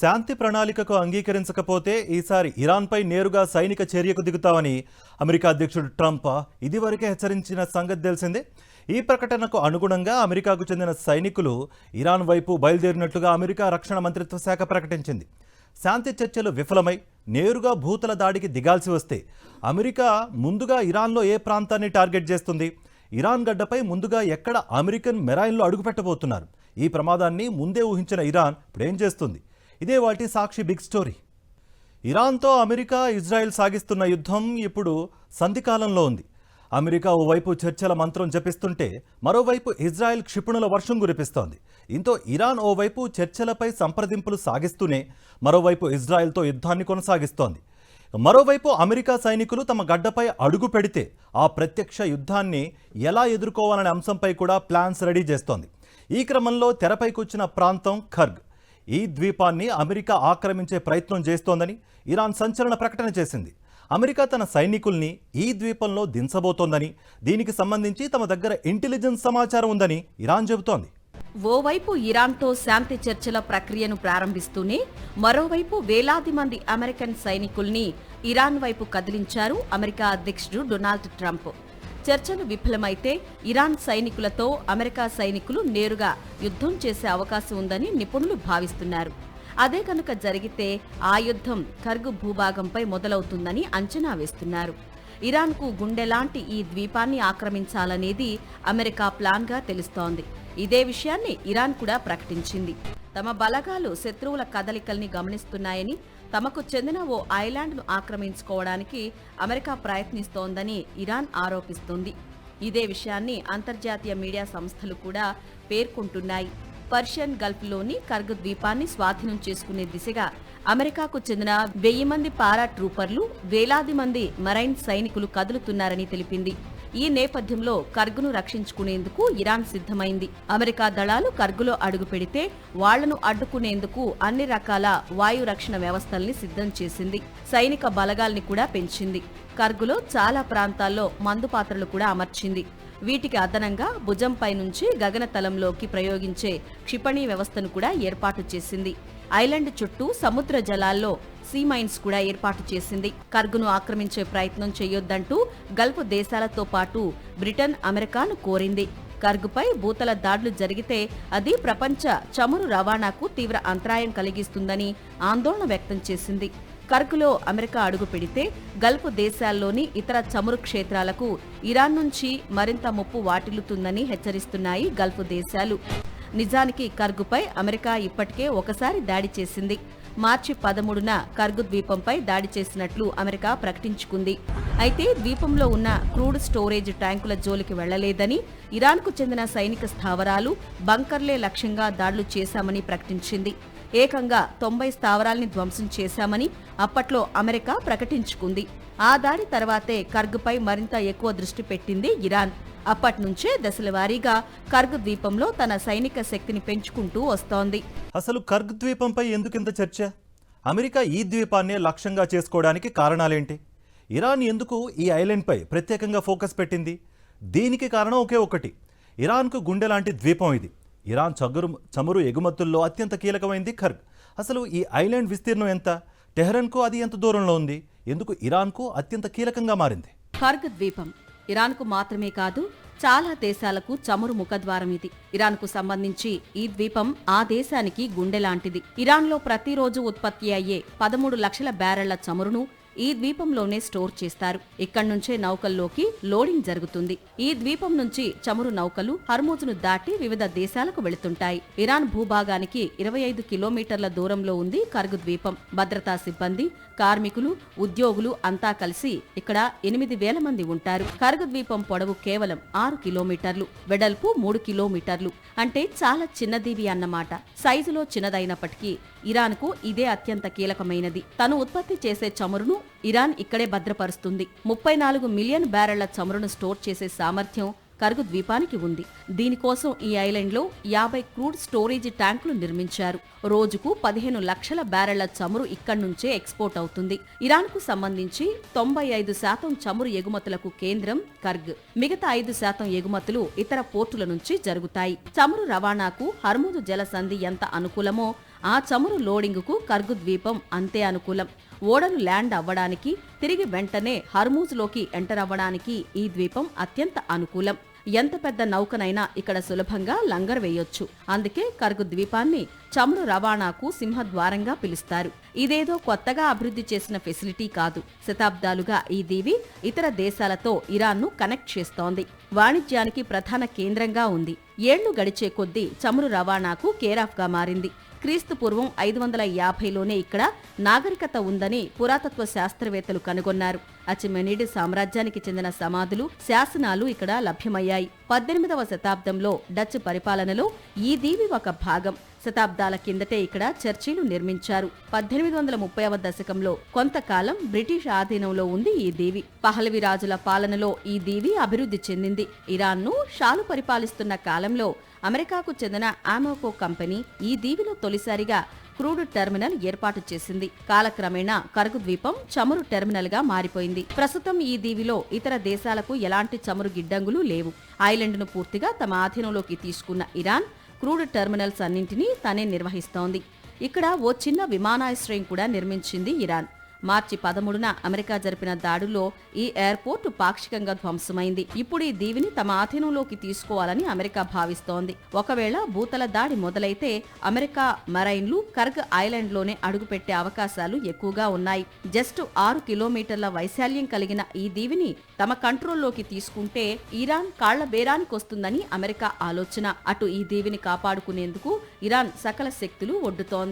శాంతి ప్రణాళికకు అంగీకరించకపోతే ఈసారి ఇరాన్పై నేరుగా సైనిక చర్యకు దిగుతామని అమెరికా అధ్యక్షుడు ట్రంప్ ఇదివరకే హెచ్చరించిన సంగతి తెలిసిందే. ఈ ప్రకటనకు అనుగుణంగా అమెరికాకు చెందిన సైనికులు ఇరాన్ వైపు బయలుదేరినట్లుగా అమెరికా రక్షణ మంత్రిత్వ శాఖ ప్రకటించింది. శాంతి చర్చలు విఫలమై నేరుగా భూతల దాడికి దిగాల్సి వస్తే అమెరికా ముందుగా ఇరాన్లో ఏ ప్రాంతాన్ని టార్గెట్ చేస్తుంది? ఇరాన్ గడ్డపై ముందుగా ఎక్కడ అమెరికన్ మెరైన్లు అడుగుపెట్టబోతున్నారు? ఈ ప్రమాదాన్ని ముందే ఊహించిన ఇరాన్ ఇప్పుడేం చేస్తుంది? ఇదే వాటి సాక్షి బిగ్ స్టోరీ. ఇరాన్తో అమెరికా ఇజ్రాయెల్ సాగిస్తున్న యుద్ధం ఇప్పుడు సంధికాలంలో ఉంది. అమెరికా ఓవైపు చర్చల మంత్రం జపిస్తుంటే మరోవైపు ఇజ్రాయెల్ క్షిపణుల వర్షం కురిపిస్తోంది. దీంతో ఇరాన్ ఓవైపు చర్చలపై సంప్రదింపులు సాగిస్తూనే మరోవైపు ఇజ్రాయెల్తో యుద్ధాన్ని కొనసాగిస్తోంది. మరోవైపు అమెరికా సైనికులు తమ గడ్డపై అడుగు పెడితే ఆ ప్రత్యక్ష యుద్ధాన్ని ఎలా ఎదుర్కోవాలనే అంశంపై కూడా ప్లాన్స్ రెడీ చేస్తోంది. ఈ క్రమంలో తెరపైకొచ్చిన ప్రాంతం ఖర్గ్. ఈ ద్వీపాన్ని అమెరికా ఆక్రమించే ప్రయత్నం చేస్తోందని ఇరాన్ సంచలన ప్రకటన చేసింది. అమెరికా తన సైనికుల్ని ఈ ద్వీపంలో దించబోతోందని, దీనికి సంబంధించి తమ దగ్గర ఇంటెలిజెన్స్ సమాచారం ఉందని ఇరాన్ చెబుతోంది. ఓవైపు ఇరాన్తో శాంతి చర్చల ప్రక్రియను ప్రారంభిస్తూనే మరోవైపు వేలాది మంది అమెరికన్ సైనికుల్ని ఇరాన్ వైపు కదిలించారు అమెరికా అధ్యక్షుడు డొనాల్డ్ ట్రంప్. చర్చలు విఫలమైతే ఇరాన్ సైనికులతో అమెరికా సైనికులు నేరుగా యుద్ధం చేసే అవకాశం ఉందని నిపుణులు భావిస్తున్నారు. అదే కనుక జరిగితే ఆ యుద్ధం ఖర్గ్ భూభాగంపై మొదలవుతుందని అంచనా వేస్తున్నారు. ఇరాన్కు గుండెలాంటి ఈ ద్వీపాన్ని ఆక్రమించాలనేది అమెరికా ప్లాన్గా తెలుస్తోంది. ఇదే విషయాన్ని ఇరాన్ కూడా ప్రకటించింది. తమ బలగాలు శత్రువుల కదలికల్ని గమనిస్తున్నాయని, తమకు చెందిన ఓ ఐలాండ్ను ఆక్రమించుకోవడానికి అమెరికా ప్రయత్నిస్తోందని ఇరాన్ ఆరోపిస్తోంది. ఇదే విషయాన్ని అంతర్జాతీయ మీడియా సంస్థలు కూడా పేర్కొంటున్నాయి. పర్షియన్ గల్ఫ్లోని ఖర్గ్ ద్వీపాన్ని స్వాధీనం చేసుకునే దిశగా అమెరికాకు చెందిన 1000 మంది పారా ట్రూపర్లు, వేలాది మంది మెరైన్ సైనికులు కదులుతున్నారని తెలిపింది. ఈ నేపథ్యంలో ఖర్గ్ను రక్షించుకునేందుకు ఇరాన్ సిద్ధమైంది. అమెరికా దళాలు ఖర్గులో అడుగు పెడితే వాళ్లను అడ్డుకునేందుకు అన్ని రకాల వాయు రక్షణ వ్యవస్థల్ని సిద్ధం చేసింది. సైనిక బలగాల్ని కూడా పెంచింది. ఖర్గులో చాలా ప్రాంతాల్లో మందుపాత్రలు కూడా అమర్చింది. వీటికి అదనంగా భుజంపై నుంచి గగనతలంలోకి ప్రయోగించే క్షిపణి వ్యవస్థను కూడా ఏర్పాటు చేసింది. ఐలాండ్ చుట్టూ సముద్ర జలాల్లో సీమైన్స్ కూడా ఏర్పాటు చేసింది. ఖర్గును ఆక్రమించే ప్రయత్నం చేయొద్దంటూ గల్ఫ్ దేశాలతో పాటు బ్రిటన్ అమెరికాను కోరింది. ఖర్గుపై భూతల దాడులు జరిగితే అది ప్రపంచ చమురు రవాణాకు తీవ్ర అంతరాయం కలిగిస్తుందని ఆందోళన వ్యక్తం చేసింది. ఖర్గులో అమెరికా అడుగు పెడితే గల్ఫ్ దేశాల్లోని ఇతర చమురు క్షేత్రాలకు ఇరాన్ నుంచి మరింత ముప్పు వాటిల్లుతుందని హెచ్చరిస్తున్నాయి గల్ఫ్ దేశాలు. నిజానికి ఖర్గుపై అమెరికా ఇప్పటికే ఒకసారి దాడి చేసింది. మార్చి 13న ఖర్గు ద్వీపంపై దాడి చేసినట్లు అమెరికా ప్రకటించుకుంది. అయితే ద్వీపంలో ఉన్న క్రూడ్ స్టోరేజ్ ట్యాంకుల జోలికి వెళ్లలేదని, ఇరాన్కు చెందిన సైనిక స్థావరాలు, బంకర్లే లక్ష్యంగా దాడులు చేశామని ప్రకటించింది. ఏకంగా 90 స్థావరాల్ని ధ్వంసం చేశామని అప్పట్లో అమెరికా ప్రకటించుకుంది. ఆ దాడి తర్వాతే ఖర్గుపై మరింత ఎక్కువ దృష్టి పెట్టింది ఇరాన్. అప్పట్నుంచే దశలవారీగా ఖర్గ్ ద్వీపంలో తన సైనిక శక్తిని పెంచుకుంటూ వస్తోంది. అసలు ఖర్గ్ ద్వీపంపై ఎందుకింత చర్చ? అమెరికా ఈ ద్వీపాన్నే లక్ష్యంగా చేసుకోవడానికి కారణాలేంటి? ఇరాన్ ఎందుకు ఈ ఐలాండ్పై ప్రత్యేకంగా ఫోకస్ పెట్టింది? దీనికి కారణం ఒకే ఒకటి. ఇరాన్కు గుండె లాంటి ద్వీపం ఇది. ఇరాన్ చమురు ఎగుమతుల్లో అత్యంత కీలకమైంది ఖర్గ్. అసలు ఈ ఐలాండ్ విస్తీర్ణం ఎంత? టెహ్రాన్కు అది ఎంత దూరంలో ఉంది? ఎందుకు ఇరాన్కు అత్యంత కీలకంగా మారింది? ఖర్గ్ ద్వీపం ఇరాన్కు మాత్రమే కాదు, చాలా దేశాలకు చమురు ముఖద్వారం ఇది. ఇరాన్కు సంబంధించి ఈ ద్వీపం ఆ దేశానికి గుండెలాంటిది. ఇరాన్లో ప్రతిరోజు ఉత్పత్తి అయ్యే 13 లక్షల బ్యారెళ్ల చమురును ఈ ద్వీపంలోనే స్టోర్ చేస్తారు. ఇక్కడి నుంచే నౌకల్లోకి లోడింగ్ జరుగుతుంది. ఈ ద్వీపం నుంచి చమురు నౌకలు హర్మూజ్ను దాటి వివిధ దేశాలకు వెళుతుంటాయి. ఇరాన్ భూభాగానికి 25 కిలోమీటర్ల దూరంలో ఉంది ఖర్గ్ ద్వీపం. భద్రతా సిబ్బంది, కార్మికులు, ఉద్యోగులు అంతా కలిసి ఇక్కడ 8000 మంది ఉంటారు. ఖర్గ్ ద్వీపం పొడవు కేవలం 6 కిలోమీటర్లు, వెడల్పు 3 కిలోమీటర్లు. అంటే చాలా చిన్నదివి అన్నమాట. సైజులో చిన్నదైనప్పటికీ ఇరాన్కు ఇదే అత్యంత కీలకమైనది. తను ఉత్పత్తి చేసే చమురును ఇరాన్ ఇక్కడే భద్రపరుస్తుంది. 34 మిలియన్ బ్యారెళ్ల చమురును స్టోర్ చేసే సామర్థ్యం ఖర్గ్ ద్వీపానికి ఉంది. దీనికోసం ఈ ఐలాండ్లో 50 క్రూడ్ స్టోరేజ్ ట్యాంకులు నిర్మించారు. రోజుకు 15 లక్షల బ్యారెళ్ల చమురు ఇక్కడి నుంచే ఎక్స్పోర్ట్ అవుతుంది. ఇరాన్కు సంబంధించి 95% చమురు ఎగుమతులకు కేంద్రం ఖర్గ్. మిగతా 5% ఎగుమతులు ఇతర పోర్టుల నుంచి జరుగుతాయి. చమురు రవాణాకు హర్మూజ్ జలసంధి ఎంత అనుకూలమో ఆ చమురు లోడింగుకు కర్గు ద్వీపం అంతే అనుకూలం. ఓడలు ల్యాండ్ అవ్వడానికి, తిరిగి వెంటనే హర్మూజ్లోకి ఎంటర్ అవ్వడానికి ఈ ద్వీపం అత్యంత అనుకూలం. ఎంత పెద్ద నౌకనైనా ఇక్కడ సులభంగా లంగర్ వేయొచ్చు. అందుకే కర్గు ద్వీపాన్ని చమురు రవాణాకు సింహద్వారంగా పిలుస్తారు. ఇదేదో కొత్తగా అభివృద్ధి చేసిన ఫెసిలిటీ కాదు. శతాబ్దాలుగా ఈ దీవి ఇతర దేశాలతో ఇరాన్ను కనెక్ట్ చేస్తోంది. వాణిజ్యానికి ప్రధాన కేంద్రంగా ఉంది. ఏళ్లు గడిచే కొద్దీ చమురు రవాణాకు కేరాఫ్గా మారింది. క్రీస్తు పూర్వం 550లోనే ఇక్కడ నాగరికత ఉందని పురాతత్వ శాస్త్రవేత్తలు కనుగొన్నారు. అచెమెనిడ్ సామ్రాజ్యానికి చెందిన సమాధులు, శాసనాలు ఇక్కడ లభ్యమయ్యాయి. 18వ శతాబ్దంలో డచ్ పరిపాలనలో ఈ దీవి ఒక భాగం. శతాబ్దాల కిందటే ఇక్కడ చర్చిలు నిర్మించారు. 1830వ దశకంలో కొంతకాలం బ్రిటిష్ ఆధీనంలో ఉంది ఈ దీవి. పహలవి రాజుల పాలనలో ఈ దీవి అభివృద్ధి చెందింది. ఇరాన్ను షాలు పరిపాలిస్తున్న కాలంలో అమెరికాకు చెందిన ఆమోకో కంపెనీ ఈ దీవిలో తొలిసారిగా క్రూడ్ టెర్మినల్ ఏర్పాటు చేసింది. కాలక్రమేణా కర్గు ద్వీపం చమురు టెర్మినల్ గా మారిపోయింది. ప్రస్తుతం ఈ దీవిలో ఇతర దేశాలకు ఎలాంటి చమురు గిడ్డంగులు లేవు. ఐలాండ్ను పూర్తిగా తమ ఆధీనంలోకి తీసుకున్న ఇరాన్ క్రూడ్ టెర్మినల్స్ అన్నింటినీ తనే నిర్వహిస్తోంది. ఇక్కడ ఓ చిన్న విమానాశ్రయం కూడా నిర్మించింది ఇరాన్. మార్చి 13న అమెరికా జరిపిన దాడుల్లో ఈ ఎయిర్పోర్ట్ పాక్షికంగా ధ్వంసమైంది. ఇప్పుడు ఈ దీవిని తమ ఆధీనంలోకి తీసుకోవాలని అమెరికా భావిస్తోంది. ఒకవేళ భూతల దాడి మొదలైతే అమెరికా మరైన్లు కర్గ్ ఐలాండ్లోనే అడుగుపెట్టే అవకాశాలు ఎక్కువగా ఉన్నాయి. జస్ట్ 6 కిలోమీటర్ల వైశాల్యం కలిగిన ఈ దీవిని తమ కంట్రోల్లోకి తీసుకుంటే ఇరాన్ కాళ్ల బేరానికొస్తుందని అమెరికా ఆలోచన. అటు ఈ దీవిని కాపాడుకునేందుకు ఇరాన్ సకల శక్తులు ఒడ్డుతోంది.